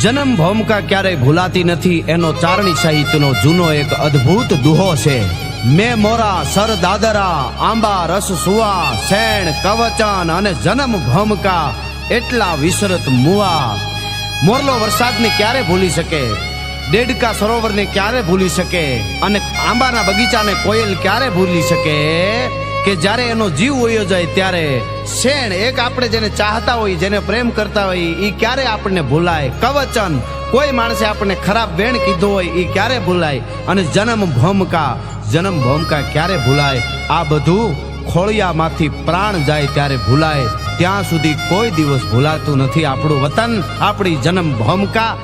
જન્મ ભૂમિકા ક્યારેય ભૂલાતી નથી, એનો ચારણી સાહિત્યનો જૂનો એક અદ્ભુત દુહો છે. મેં મોરા સર દાદરા આંબા રસ સુવા શેણ કવચન અને જન્મ ભૂમિકા એટલા વિસરત મુવા. મોરલો વરસાદને ક્યારે ભૂલી શકે, દેડકા સરોવરને ક્યારે ભૂલી શકે, અને આંબાના બગીચાને કોયલ ક્યારે ભૂલી શકે કે જ્યારે એનો જીવ વયો જાય ત્યારે શેણ એક આપણે જેને ચાહતા હોય, જેને પ્રેમ કરતા હોય, એ ક્યારે આપણને ભૂલાય. કવચન કોઈ માણસે આપણને ખરાબ વેણ કીધું હોય એ ક્યારે ભૂલાય, અને જન્મ ભૂમિકા ક્યારે ભૂલાય. આ બધું ખોળિયામાંથી પ્રાણ જાય ત્યારે ભૂલાય, ત્યાં સુધી કોઈ દિવસ ભૂલાતું નથી આપણું વતન, આપણી જન્મ ભૂમિકા.